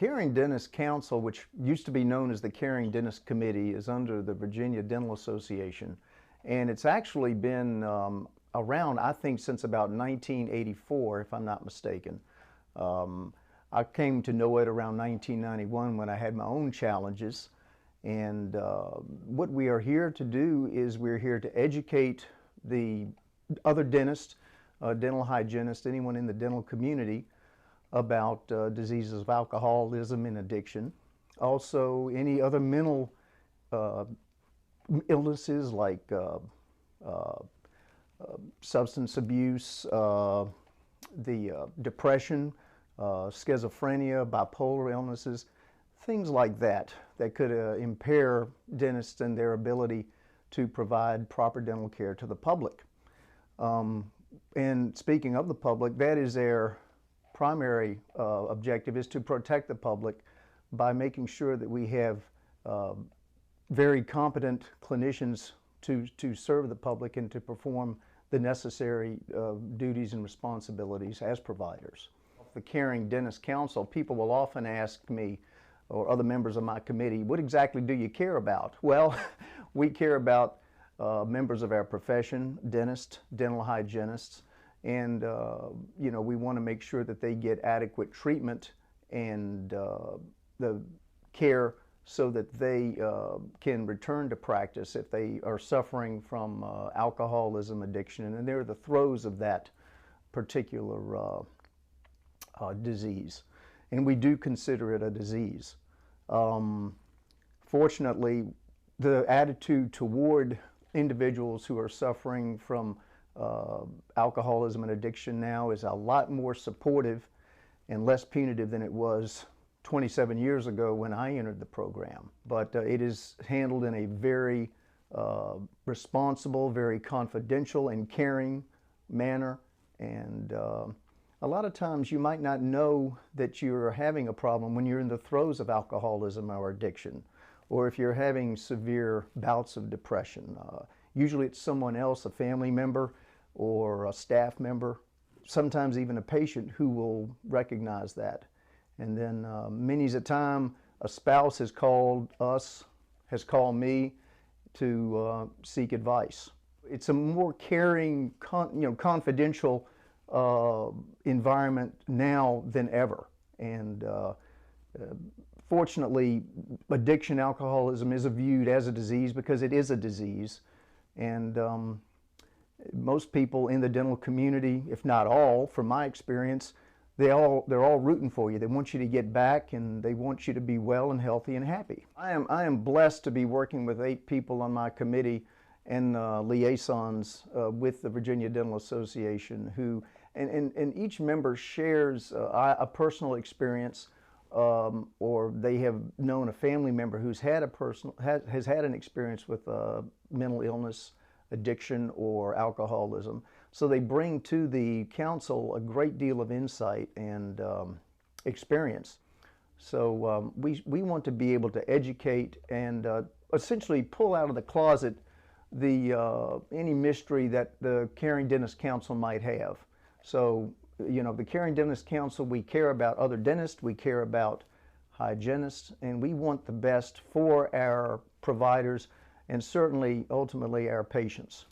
Caring Dentist Council, which used to be known as the Caring Dentist Committee, is under the Virginia Dental Association, and it's actually been around, I think, since about 1984, if I'm not mistaken. I came to know it around 1991 when I had my own challenges, and what we are here to do is we're here to educate the other dentists, dental hygienists, anyone in the dental community about diseases of alcoholism and addiction. Also, any other mental illnesses like substance abuse, depression, schizophrenia, bipolar illnesses, things like that that could impair dentists and their ability to provide proper dental care to the public. And speaking of the public, that is their primary objective, is to protect the public by making sure that we have very competent clinicians to serve the public and to perform the necessary duties and responsibilities as providers. The Caring Dentist Council, people will often ask me or other members of my committee, what exactly do you care about? Well, we care about members of our profession, dentists, dental hygienists, and you know, we want to make sure that they get adequate treatment and the care so that they can return to practice if they are suffering from alcoholism addiction, and they're the throes of that particular disease. And we do consider it a disease. Fortunately, the attitude toward individuals who are suffering from alcoholism and addiction now is a lot more supportive and less punitive than it was 27 years ago when I entered the program. But it is handled in a very responsible, very confidential and caring manner. And a lot of times you might not know that you're having a problem when you're in the throes of alcoholism or addiction, or if you're having severe bouts of depression. Usually it's someone else, a family member or a staff member, sometimes even a patient, who will recognize that. And then many's a time a spouse has called us, has called me to seek advice. It's a more caring, confidential environment now than ever. And fortunately, addiction, alcoholism is viewed as a disease because it is a disease. And most people in the dental community, if not all, from my experience, they're all rooting for you. They want you to get back, and they want you to be well and healthy and happy. I am blessed to be working with 8 people on my committee and liaisons with the Virginia Dental Association, who, and each member shares a personal experience, or they have known a family member who's had has had an experience with mental illness, addiction, or alcoholism. So they bring to the council a great deal of insight and experience. So we want to be able to educate and essentially pull out of the closet any mystery that the Caring Dentist Council might have. So, you know, the Caring Dentist Council, we care about other dentists, we care about hygienists, and we want the best for our providers and certainly, ultimately, our patients.